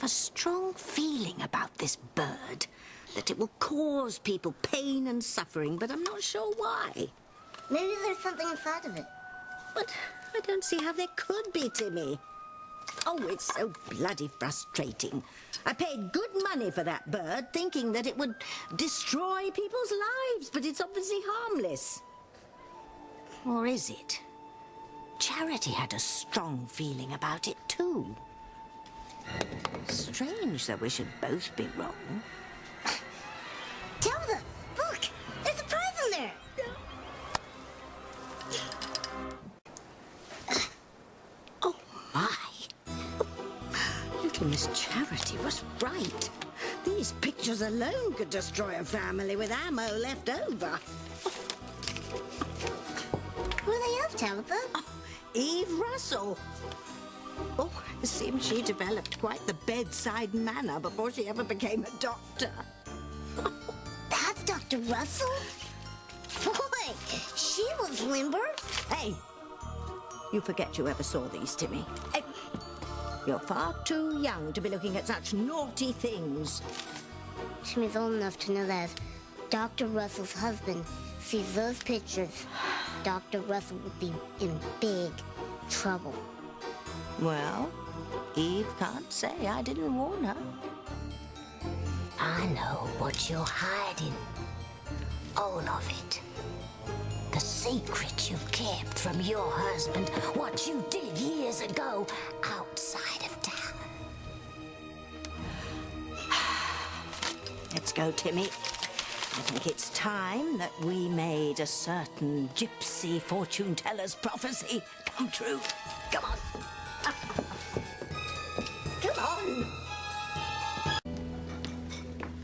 a strong feeling about this bird, that it will cause people pain and suffering, but I'm not sure why. Maybe there's something inside of it. But I don't see how there could be, Timmy. Oh, it's so bloody frustrating. I paid good money for that bird, thinking that it would destroy people's lives, but it's obviously harmless. Or is it? Charity had a strong feeling about it, too. Strange that we should both be wrong. Tabitha, look! There's a prize in there! Oh, my. Little Miss Charity was right. These pictures alone could destroy a family with ammo left over. Who are they of, Tabitha? Oh, Eve Russell. Oh, it seems she developed quite the bedside manner before she ever became a doctor. That's Dr. Russell? Boy, she was limber. Hey, you forget you ever saw these, Timmy. You're far too young to be looking at such naughty things. Timmy's old enough to know that if Dr. Russell's husband sees those pictures, Dr. Russell would be in big trouble. Well, Eve can't say I didn't warn her. I know what you're hiding. All of it. The secret you've kept from your husband, what you did years ago outside of town. Let's go, Timmy. I think it's time that we made a certain gypsy fortune teller's prophecy come true. Come on. Come on.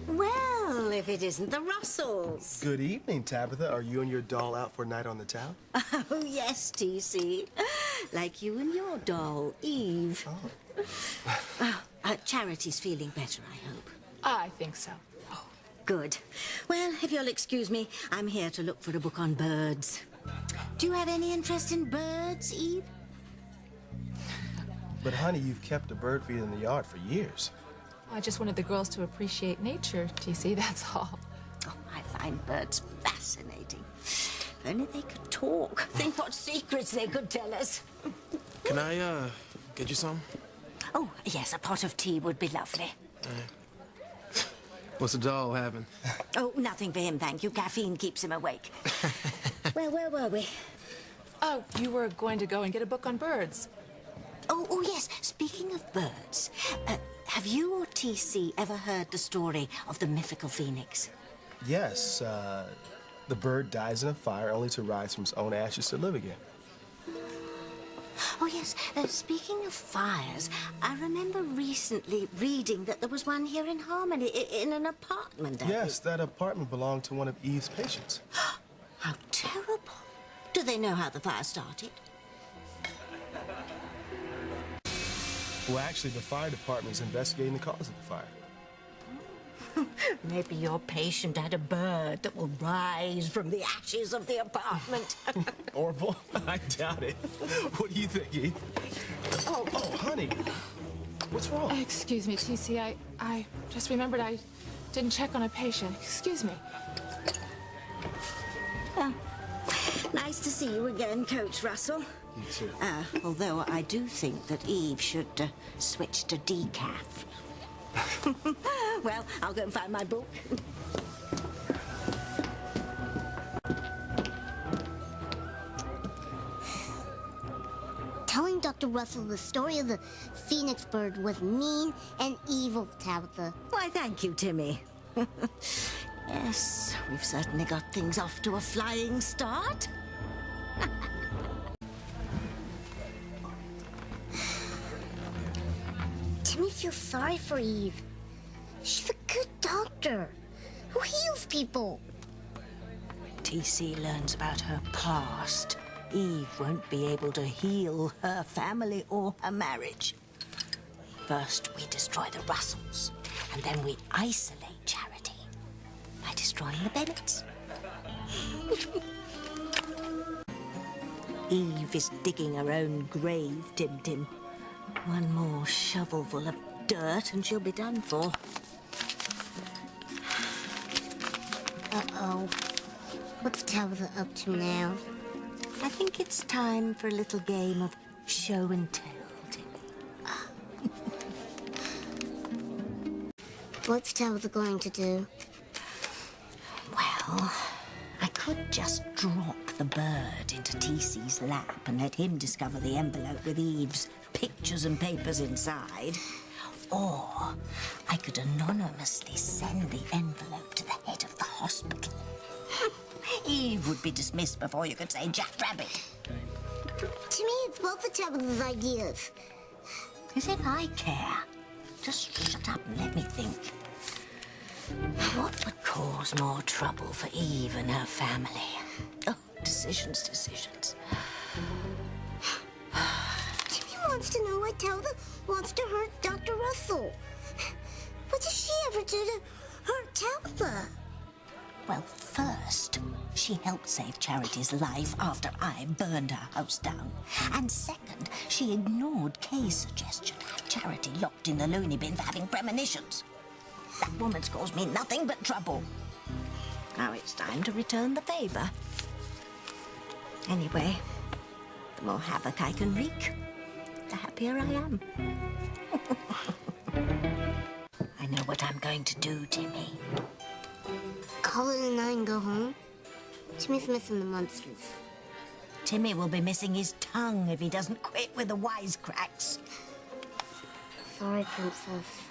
Well, if it isn't the Russells. Good evening, Tabitha. Are you and your doll out for a night on the town? Oh, yes, TC. Like you and your doll, Eve. Oh. Charity's feeling better, I hope. I think so. Good. Well, if you'll excuse me, I'm here to look for a book on birds. Do you have any interest in birds, Eve? But, honey, you've kept a bird feeder in the yard for years. I just wanted the girls to appreciate nature, TC, that's all. Oh, I find birds fascinating. If only they could talk. Think what secrets they could tell us. Can I, get you some? Oh, yes, a pot of tea would be lovely. What's the doll having? Oh, nothing for him, thank you. Caffeine keeps him awake. Well, where were we? Oh, you were going to go and get a book on birds. Oh, yes. Speaking of birds, have you or TC ever heard the story of the mythical phoenix? Yes, the bird dies in a fire only to rise from its own ashes to live again. Oh, yes. Speaking of fires, I remember recently reading that there was one here in Harmony, in an apartment. Yes, that apartment belonged to one of Eve's patients. How terrible. Do they know how the fire started? Well, actually, the fire department is investigating the cause of the fire. Maybe your patient had a bird that will rise from the ashes of the apartment. Orville? I doubt it. What do you think, Eve? Oh, honey. What's wrong? Excuse me, TC, I just remembered I didn't check on a patient. Excuse me. Nice to see you again, Coach Russell. You too. Although I do think that Eve should switch to decaf. Well, I'll go and find my book. Telling Dr. Russell the story of the phoenix bird was mean and evil, Tabitha. Why, thank you, Timmy. Yes, we've certainly got things off to a flying start. Timmy feels sorry for Eve. She's a good doctor who heals people. When TC learns about her past, Eve won't be able to heal her family or her marriage. First, we destroy the Russells, and then we isolate Charity by destroying the Bennets. Eve is digging her own grave, Tim Tim. One more shovelful of dirt and she'll be done for. Uh-oh. What's Tabitha up to now? I think it's time for a little game of show and tell, Timmy. What's Tabitha going to do? Well, I could just drop the bird into TC's lap and let him discover the envelope with Eve's pictures and papers inside. Or I could anonymously send the envelope to the head of the hospital. Eve would be dismissed before you could say Jack Rabbit. To me, it's both of Tabitha's ideas. As if I care. Just shut up and let me think. What would cause more trouble for Eve and her family? Oh, decisions. Timmy wants to know why Tabitha wants to hurt Dr. Russell. What did she ever do to hurt Tabitha? Well, first, she helped save Charity's life after I burned her house down. And second, she ignored Kay's suggestion to have Charity locked in the loony bin for having premonitions. That woman's caused me nothing but trouble. Now it's time to return the favor. Anyway, the more havoc I can wreak, the happier I am. I know what I'm going to do, Timmy. Call it a night and go home? Timmy's missing the monsters. Timmy will be missing his tongue if he doesn't quit with the wisecracks. Sorry, Princess.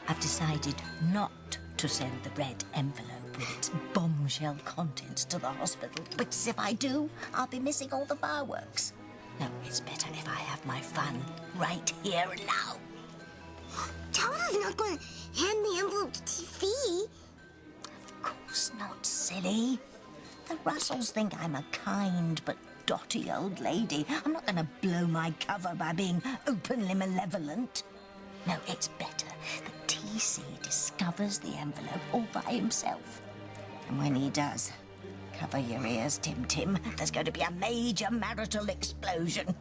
I've decided not to send the red envelope with its bombshell contents to the hospital, because if I do, I'll be missing all the fireworks. No, it's better if I have my fun right here and now. Tabitha's not going to hand the envelope to TC. Of course not, silly. The Russells think I'm a kind but dotty old lady. I'm not going to blow my cover by being openly malevolent. No, it's better that TC discovers the envelope all by himself. And when he does, cover your ears, Tim. There's going to be a major marital explosion.